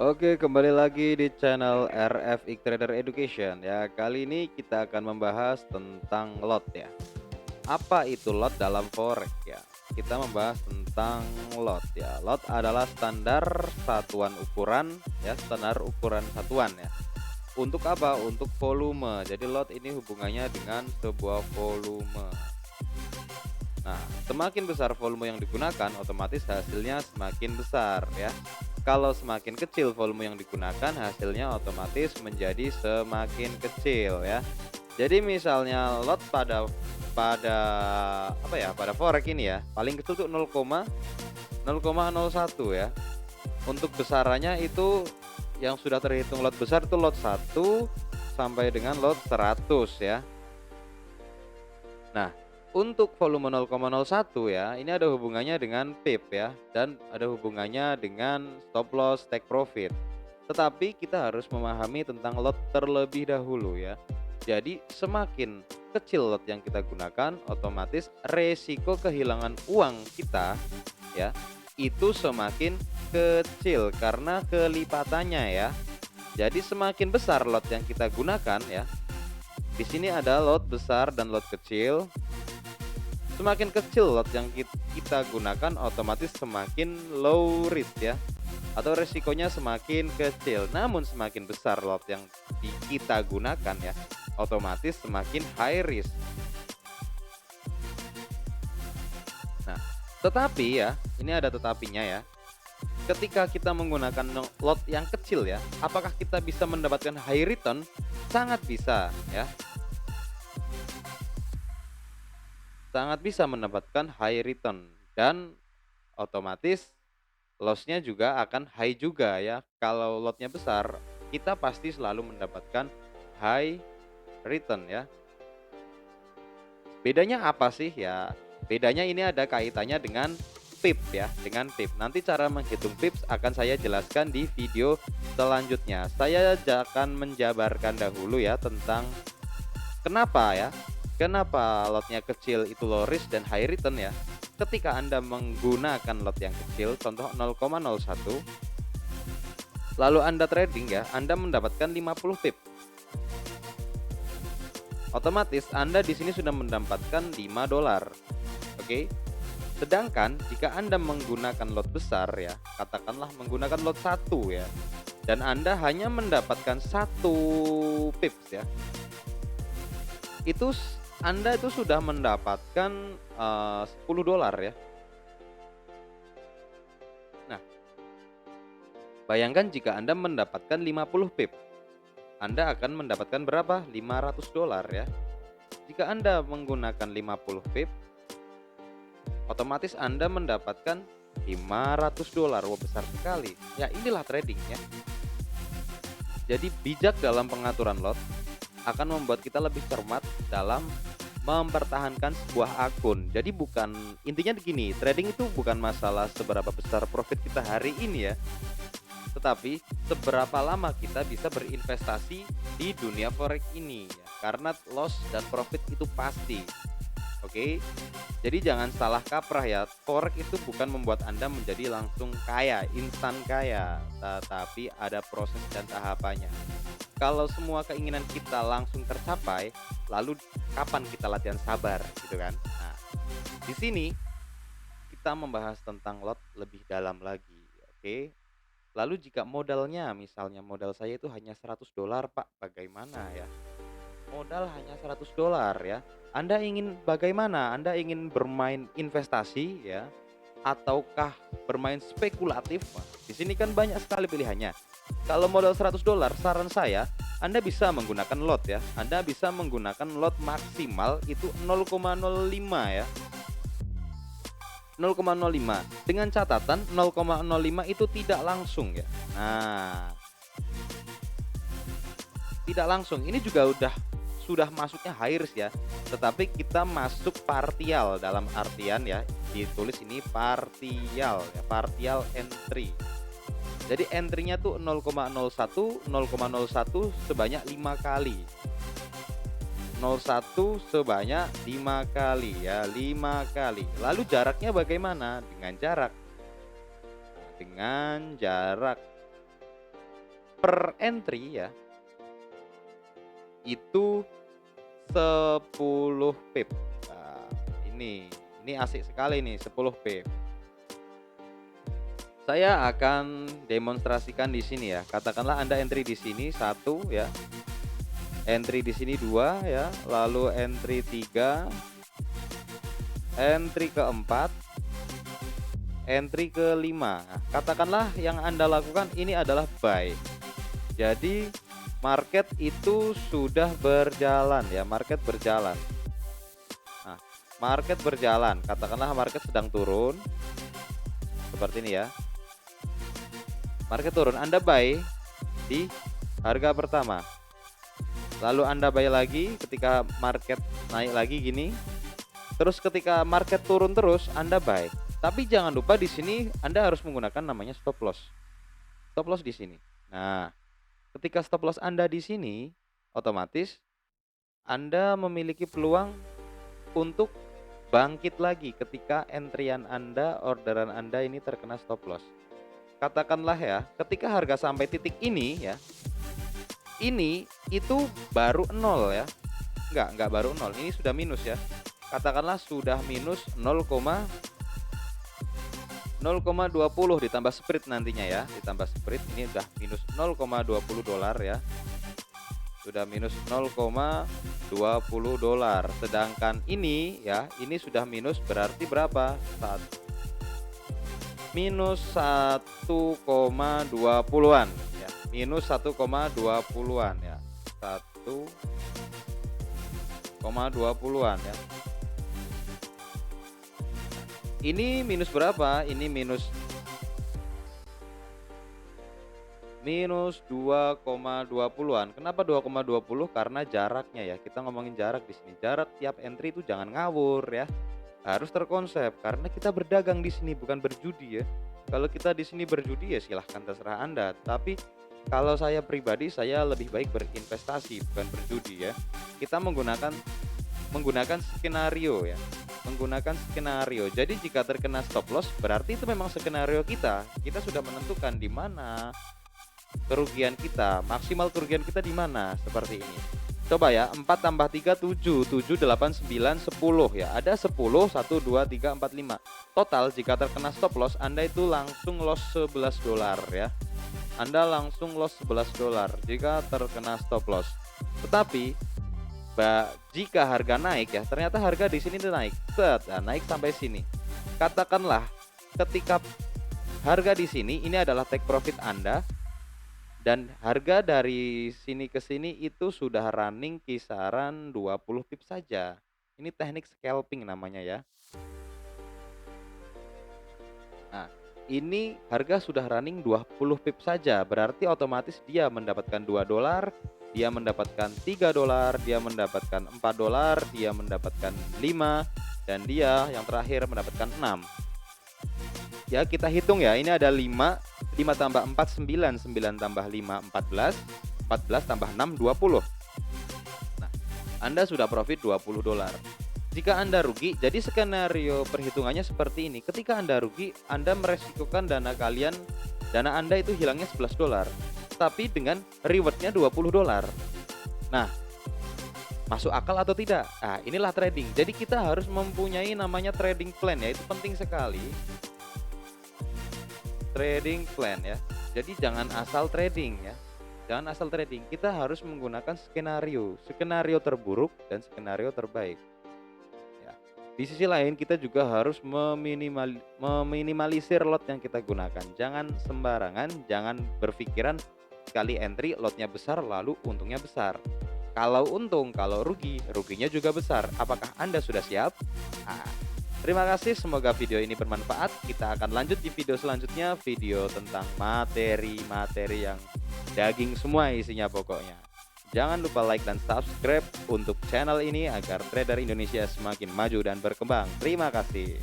Oke, kembali lagi di channel RFX Trader Education ya. Kali ini kita akan membahas tentang lot ya. Apa itu lot dalam forex ya? Kita membahas tentang lot ya. Lot adalah standar satuan ukuran ya, standar ukuran satuan ya. Untuk apa? Untuk volume. Jadi lot ini hubungannya dengan sebuah volume. Nah, semakin besar volume yang digunakan, otomatis hasilnya semakin besar ya. Kalau semakin kecil volume yang digunakan, hasilnya otomatis menjadi semakin kecil ya. Jadi misalnya lot pada apa ya, pada forex ini ya, paling kecil tuh 0,01 ya. Untuk besarannya itu yang sudah terhitung lot besar itu lot 1 sampai dengan lot 100 ya. Nah, untuk volume 0,01 ya, ini ada hubungannya dengan pip ya, dan ada hubungannya dengan stop loss take profit. Tetapi kita harus memahami tentang lot terlebih dahulu ya. Jadi semakin kecil lot yang kita gunakan, otomatis resiko kehilangan uang kita ya, itu semakin kecil karena kelipatannya ya. Jadi semakin besar lot yang kita gunakan ya. Di sini ada lot besar dan lot kecil. Semakin kecil lot yang kita gunakan, otomatis semakin low risk ya, atau resikonya semakin kecil. Namun semakin besar lot yang kita gunakan ya, otomatis semakin high risk. Nah, tetapi ya, ini ada tetapinya ya. Ketika kita menggunakan lot yang kecil ya, apakah kita bisa mendapatkan high return? Sangat bisa ya. Sangat bisa mendapatkan high return, dan otomatis loss-nya juga akan high juga ya. Kalau lotnya besar, kita pasti selalu mendapatkan high return ya. Bedanya apa sih ya? Bedanya ini ada kaitannya dengan pip ya, dengan pip. Nanti cara menghitung pips akan saya jelaskan di video selanjutnya. Saya akan menjabarkan dahulu ya tentang kenapa ya. Kenapa lotnya kecil itu low risk dan high return ya. Ketika Anda menggunakan lot yang kecil, contoh 0,01, lalu Anda trading ya, Anda mendapatkan 50 pip. Otomatis Anda di sini sudah mendapatkan 5 dolar. Oke. Sedangkan jika Anda menggunakan lot besar ya, katakanlah menggunakan lot 1 ya, dan Anda hanya mendapatkan 1 pips ya. Itu Anda itu sudah mendapatkan 10 dolar ya. Nah, bayangkan jika Anda mendapatkan 50 pip, Anda akan mendapatkan berapa? 500 dolar ya. Jika Anda menggunakan 50 pip, otomatis Anda mendapatkan 500 dolar. Wah, besar sekali. Ya, inilah trading ya. Jadi bijak dalam pengaturan lot akan membuat kita lebih cermat dalam mempertahankan sebuah akun. Jadi bukan, intinya begini, trading itu bukan masalah seberapa besar profit kita hari ini ya, tetapi seberapa lama kita bisa berinvestasi di dunia forex ini ya. Karena loss dan profit itu pasti. Oke. Jadi jangan salah kaprah ya. Forex itu bukan membuat Anda menjadi langsung kaya, instan kaya, tetapi ada proses dan tahapannya. Kalau semua keinginan kita langsung tercapai, lalu kapan kita latihan sabar gitu kan? Nah, di sini kita membahas tentang lot lebih dalam lagi, oke? Lalu jika modalnya, misalnya modal saya itu hanya 100 dolar Pak, bagaimana ya? Modal hanya 100 dolar ya. Anda ingin bagaimana? Anda ingin bermain investasi ya, ataukah bermain spekulatif? Wah, di sini kan banyak sekali pilihannya. Kalau modal 100 dolar, saran saya Anda bisa menggunakan lot ya. Anda bisa menggunakan lot maksimal itu 0,05 ya. 0,05 dengan catatan 0,05 itu tidak langsung ya. Nah, tidak langsung ini juga sudah masuknya high risk ya, tetapi kita masuk partial, dalam artian ya, ditulis ini partial ya, partial entry. Jadi entry-nya tuh 0,01 sebanyak 5 kali. 01 sebanyak 5 kali ya, 5 kali. Lalu jaraknya bagaimana? Dengan jarak per entry ya, itu 10 pip. Nah, ini asik sekali nih, 10 pip. Saya akan demonstrasikan di sini ya. Katakanlah Anda entry di sini 1 ya. Entry di sini 2 ya, lalu entry 3, entry keempat, entry kelima. Nah, katakanlah yang Anda lakukan ini adalah buy. Jadi market itu sudah berjalan ya, market berjalan. Nah, market berjalan, katakanlah market sedang turun seperti ini ya. Market turun, Anda buy di harga pertama. Lalu Anda buy lagi ketika market naik lagi gini. Terus ketika market turun terus Anda buy. Tapi jangan lupa di sini Anda harus menggunakan namanya stop loss. Stop loss di sini. Nah, ketika stop loss Anda di sini, otomatis Anda memiliki peluang untuk bangkit lagi ketika entryan Anda, orderan Anda ini terkena stop loss. Katakanlah ya, ketika harga sampai titik ini ya, ini itu baru 0 ya. Enggak baru 0, ini sudah minus ya. Katakanlah sudah minus 0,20 ditambah spread nantinya ya, ditambah spread ini udah minus 0,20 dolar ya. Sudah minus 0,20 dolar. Sedangkan ini ya, ini sudah minus berarti berapa? Minus 1,20-an ya. Minus 1,20-an ya. 1,20-an ya. Ini minus berapa? Ini minus 2,20-an. Kenapa 2,20? Karena jaraknya ya. Kita ngomongin jarak di sini. Jarak tiap entry itu jangan ngawur ya. Harus terkonsep karena kita berdagang di sini bukan berjudi ya. Kalau kita di sini berjudi ya silahkan terserah Anda. Tapi kalau saya pribadi saya lebih baik berinvestasi bukan berjudi ya. Kita menggunakan skenario ya. Menggunakan skenario. Jadi jika terkena stop loss berarti itu memang skenario kita. Kita sudah menentukan di mana kerugian kita, maksimal kerugian kita di mana, seperti ini. Coba ya, 4 tambah 3 7, 7 8 9 10 ya. Ada 10 1 2 3 4 5. Total jika terkena stop loss Anda itu langsung loss 11 dolar ya. Anda langsung loss 11 dolar jika terkena stop loss. Tetapi jika harga naik ya, ternyata harga di sini naik. Naik sampai sini. Katakanlah ketika harga di sini ini adalah take profit Anda. Dan harga dari sini ke sini itu sudah running kisaran 20 pip saja. Ini teknik scalping namanya ya. Nah, ini harga sudah running 20 pip saja. Berarti otomatis dia mendapatkan 2 dolar, dia mendapatkan 3 dolar, dia mendapatkan 4 dolar, dia mendapatkan 5, dan dia yang terakhir mendapatkan 6. Ya, kita hitung ya, ini ada 5 tambah 4 9, 9 tambah 5 14, 14 tambah 6 20. Nah, Anda sudah profit 20 dolar. Jika Anda rugi, jadi skenario perhitungannya seperti ini. Ketika Anda rugi, Anda meresikokan dana Anda itu hilangnya 11 dolar. Tapi dengan rewardnya 20 dolar. Nah, masuk akal atau tidak? Nah, inilah trading. Jadi kita harus mempunyai namanya trading plan ya, itu penting sekali. Trading plan ya. Jadi jangan asal trading ya. Jangan asal trading. Kita harus menggunakan skenario terburuk dan skenario terbaik. Ya. Di sisi lain kita juga harus meminimalisir lot yang kita gunakan. Jangan sembarangan, jangan berpikiran sekali entry lotnya besar lalu untungnya besar. Kalau untung, kalau rugi, ruginya juga besar. Apakah Anda sudah siap? Terima kasih, semoga video ini bermanfaat. Kita akan lanjut di video selanjutnya, video tentang materi-materi yang daging semua isinya pokoknya. Jangan lupa like dan subscribe untuk channel ini agar trader Indonesia semakin maju dan berkembang. Terima kasih.